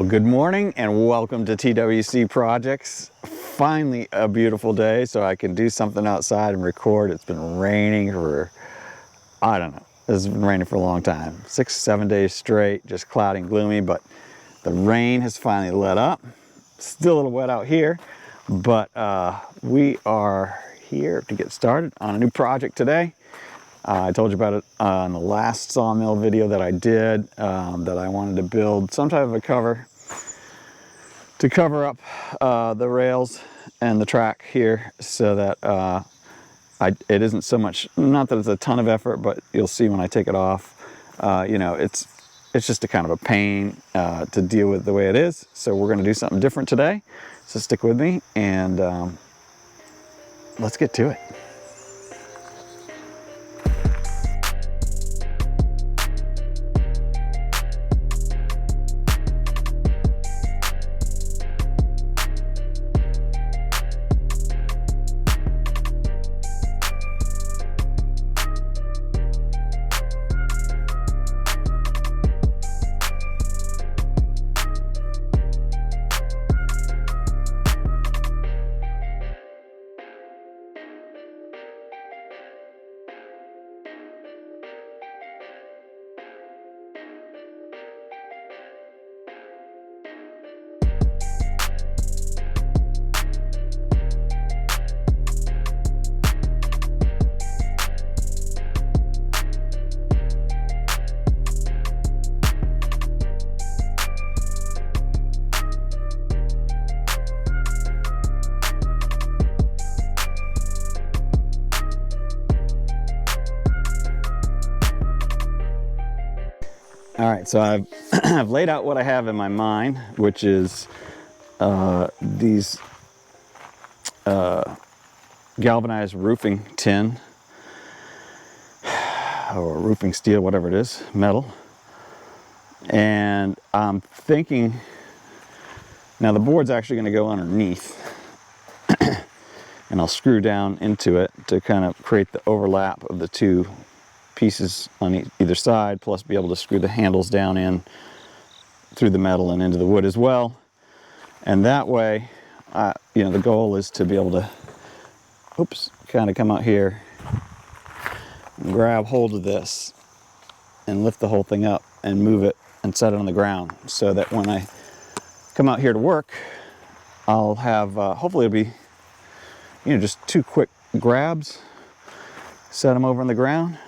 Well, good morning and welcome to TWC Projects. Finally a beautiful day so I can do something outside and record. It's been raining for, I don't know, it's been raining for a long time. 6-7 days straight, just cloudy and gloomy, but the rain has finally let up. Still a little wet out here, but we are here to get started on a new project today. I told you about it on the last sawmill video that I did, that I wanted to build some type of a cover to cover up the rails and the track here so that it isn't so much, not that it's a ton of effort, but you'll see when I take it off, you know, it's just a kind of a pain to deal with the way it is. So we're going to do something different today. So stick with me and let's get to it. All right, so I've laid out what I have in my mind, which is these galvanized roofing tin or roofing steel, whatever it is, metal. And I'm thinking, now the board's actually going to go underneath and I'll screw down into it to kind of create the overlap of the two pieces on either side, plus be able to screw the handles down in through the metal and into the wood as well. And that way, you know, the goal is to be able to, kind of come out here and grab hold of this and lift the whole thing up and move it and set it on the ground so that when I come out here to work, I'll have, hopefully it'll be, you know, just two quick grabs, set them over on the ground,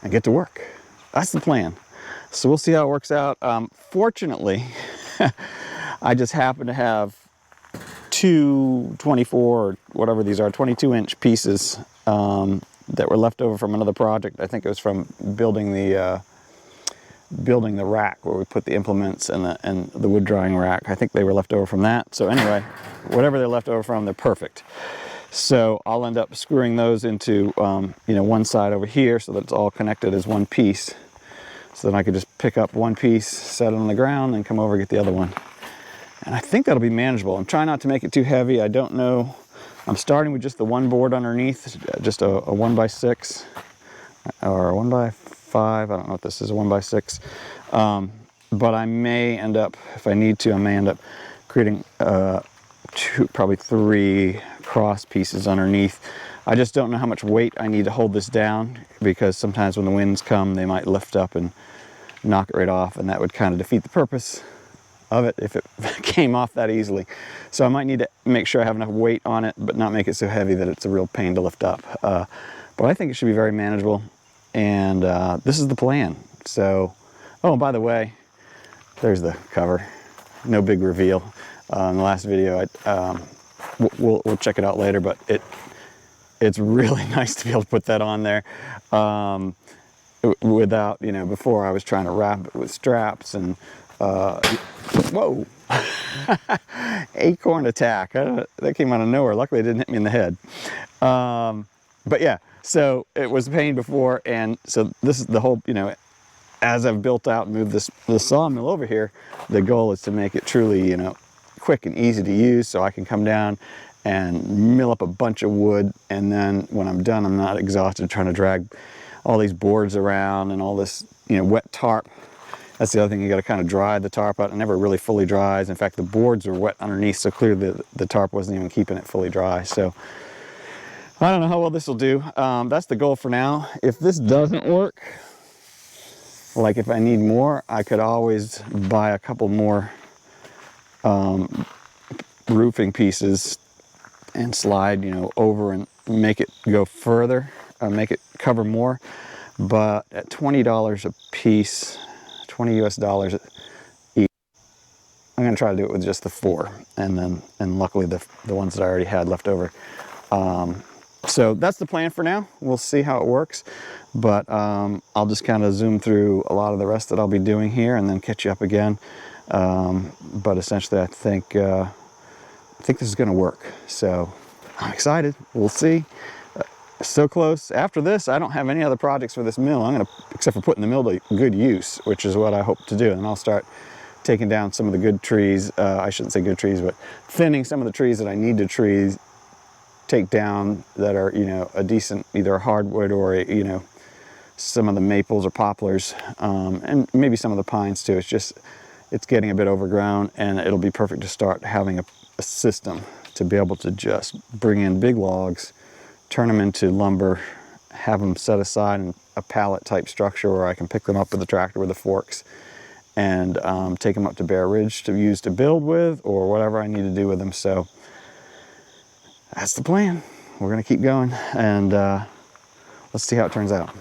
and get to work. That's the plan. So we'll see how it works out. Fortunately, I just happen to have two 24 or whatever these are, 22-inch pieces that were left over from another project. I think it was from building the rack where we put the implements and the wood drying rack. I think they were left over from that. So anyway, whatever they're left over from, they're perfect. So I'll end up screwing those into, you know, one side over here so that it's all connected as one piece. So then I could just pick up one piece, set it on the ground, and come over and get the other one. And I think that'll be manageable. I'm trying not to make it too heavy. I don't know. I'm starting with just the one board underneath, just a 1x6 or a 1x5. I don't know what this is, a 1x6. But I may end up, if I need to, I may end up creating probably 3 cross pieces underneath. I just don't know how much weight I need to hold this down, because sometimes when the winds come they might lift up and knock it right off, and that would kind of defeat the purpose of it if it came off that easily. So I might need to make sure I have enough weight on it but not make it so heavy that it's a real pain to lift up. But I think it should be very manageable, and this is the plan. So, oh, and by the way, there's the cover. No big reveal. In the last video, we'll check it out later, but it's really nice to be able to put that on there without, you know, before I was trying to wrap it with straps and whoa, acorn attack. That came out of nowhere. Luckily it didn't hit me in the head. But yeah, so it was a pain before, and so this is the whole, you know, as I've built out and moved the sawmill over here, the goal is to make it truly, you know, quick and easy to use, so I can come down and mill up a bunch of wood, and then when I'm done, I'm not exhausted trying to drag all these boards around and all this, you know, wet tarp That's the other thing, you got to kind of dry the tarp out. It never really fully dries. In fact, the boards are wet underneath, so clearly the tarp wasn't even keeping it fully dry. So I don't know how well this will do. That's the goal for now. If this doesn't work, like if I need more, I could always buy a couple more roofing pieces and slide, you know, over and make it go further, make it cover more. But at $20 a piece, 20 US dollars each, I'm going to try to do it with just the 4, and luckily the ones that I already had left over. So that's the plan for now. We'll see how it works, but I'll just kind of zoom through a lot of the rest that I'll be doing here and then catch you up again. But essentially, I think this is going to work. So I'm excited. We'll see. So close. After this, I don't have any other projects for this mill. I'm going to, except for putting the mill to good use, which is what I hope to do. And I'll start taking down some of the good trees. I shouldn't say good trees, but thinning some of the trees that I need to take down that are, you know, a decent, either a hardwood or a, you know, some of the maples or poplars, and maybe some of the pines too. It's getting a bit overgrown, and it'll be perfect to start having a system to be able to just bring in big logs, turn them into lumber, have them set aside in a pallet type structure where I can pick them up with the tractor with the forks and take them up to Bear Ridge to use to build with, or whatever I need to do with them. So that's the plan. We're gonna keep going, and let's see how it turns out.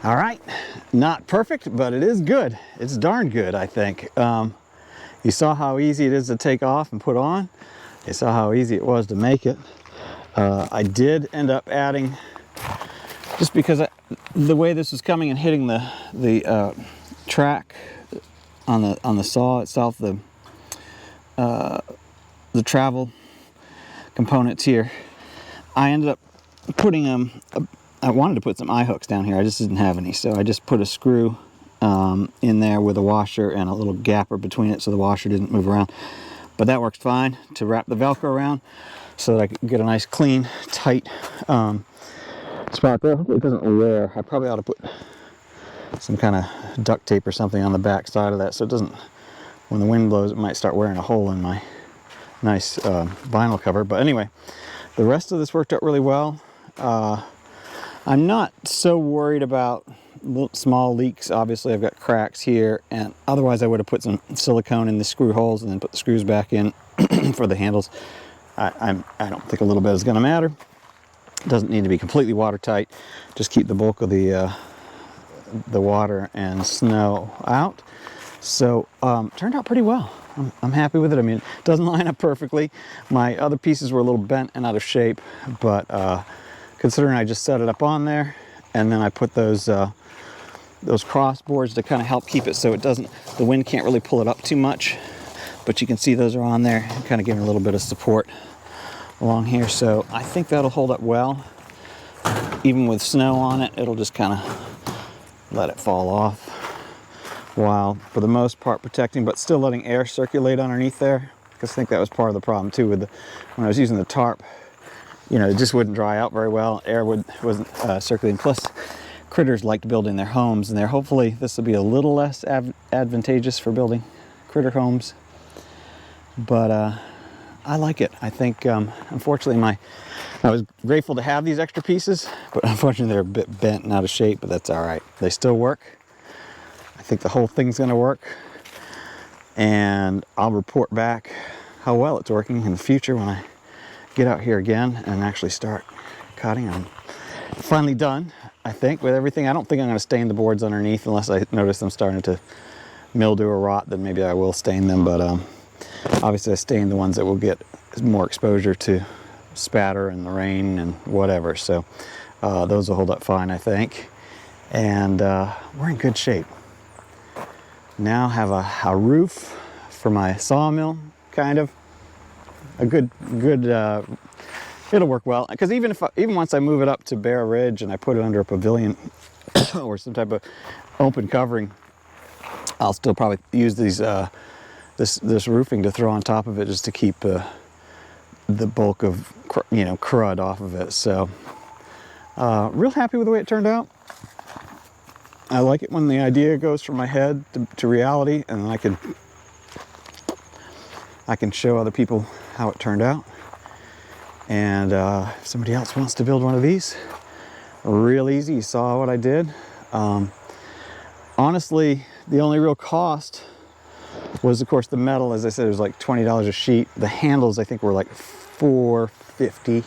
All right, not perfect, but it is good. It's darn good, I think. You saw how easy it is to take off and put on. You saw how easy it was to make it. I did end up adding, just because the way this was coming and hitting the track on the saw itself, the travel components here, I ended up putting I wanted to put some eye hooks down here. I just didn't have any, so I just put a screw in there with a washer and a little gapper between it so the washer didn't move around. But that works fine to wrap the Velcro around so that I can get a nice, clean, tight spot there. Hopefully it doesn't wear. I probably ought to put some kind of duct tape or something on the back side of that so it doesn't, when the wind blows, it might start wearing a hole in my nice vinyl cover. But anyway, the rest of this worked out really well. I'm not so worried about small leaks. Obviously I've got cracks here, and otherwise I would have put some silicone in the screw holes and then put the screws back in for the handles. I don't think a little bit is going to matter. It doesn't need to be completely watertight. Just keep the bulk of the water and snow out. So turned out pretty well. I'm happy with it. I mean, it doesn't line up perfectly. My other pieces were a little bent and out of shape, but considering I just set it up on there, and then I put those cross boards to kind of help keep it so it doesn't, the wind can't really pull it up too much. But you can see those are on there, kind of giving a little bit of support along here. So I think that'll hold up well. Even with snow on it, it'll just kind of let it fall off, while for the most part protecting, but still letting air circulate underneath there. Because I think that was part of the problem too with when I was using the tarp. You know, it just wouldn't dry out very well. Air wasn't circulating. Plus, critters liked building their homes, and there. Hopefully, this will be a little less advantageous for building critter homes. But I like it. I think, unfortunately, I was grateful to have these extra pieces, but unfortunately, they're a bit bent and out of shape. But that's all right. They still work. I think the whole thing's going to work, and I'll report back how well it's working in the future when I get out here again and actually start cutting. I'm finally done, I think, with everything. I don't think I'm going to stain the boards underneath unless I notice them starting to mildew or rot. Then maybe I will stain them, but obviously I stain the ones that will get more exposure to spatter and the rain and whatever. So those will hold up fine, I think. And we're in good shape. Now have a roof for my sawmill, kind of. A good it'll work well, because even once I move it up to Bear Ridge and I put it under a pavilion or some type of open covering, I'll still probably use these this roofing to throw on top of it just to keep the bulk of crud off of it. So real happy with the way it turned out. I like it when the idea goes from my head to reality, and I can show other people how it turned out. And if somebody else wants to build one of these, real easy. You saw what I did. Honestly, the only real cost was, of course, the metal. As I said, it was like $20 a sheet. The handles, I think, were like $450,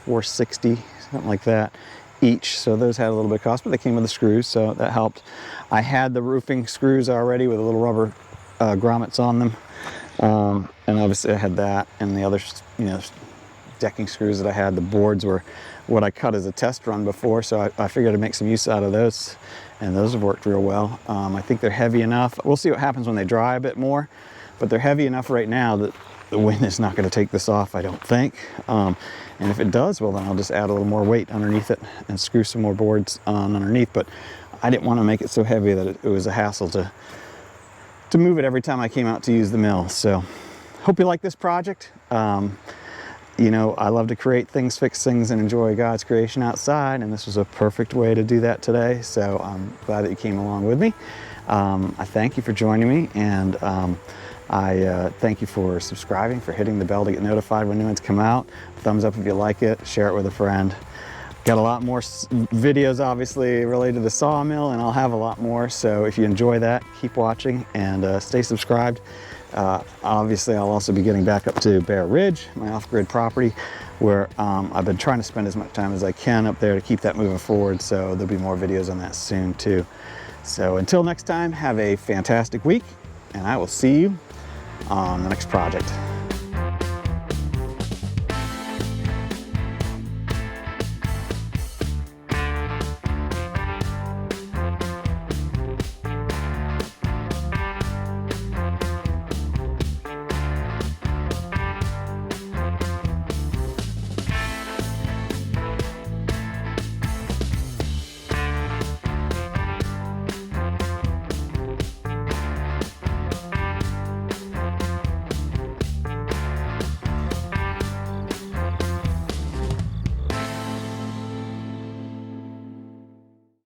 $460, something like that each. So those had a little bit of cost, but they came with the screws, so that helped. I had the roofing screws already with a little rubber grommets on them. And obviously I had that, and the other, decking screws that I had. The boards were what I cut as a test run before, so I figured I'd make some use out of those, and those have worked real well. I think they're heavy enough. We'll see what happens when they dry a bit more, but they're heavy enough right now that the wind is not going to take this off, I don't think. And if it does, well, then I'll just add a little more weight underneath it and screw some more boards on underneath. But I didn't want to make it so heavy that it was a hassle to move it every time I came out to use the mill. So hope you like this project. I love to create things, fix things, and enjoy God's creation outside, and this was a perfect way to do that today. So I'm glad that you came along with me. I thank you for joining me, and I thank you for subscribing, for hitting the bell to get notified when new ones come out. Thumbs up if you like it, share it with a friend. Got a lot more videos obviously related to the sawmill, and I'll have a lot more, so if you enjoy that, keep watching and stay subscribed. Obviously I'll also be getting back up to Bear Ridge, my off-grid property, where I've been trying to spend as much time as I can up there to keep that moving forward. So there'll be more videos on that soon too. So until next time, have a fantastic week, and I will see you on the next project.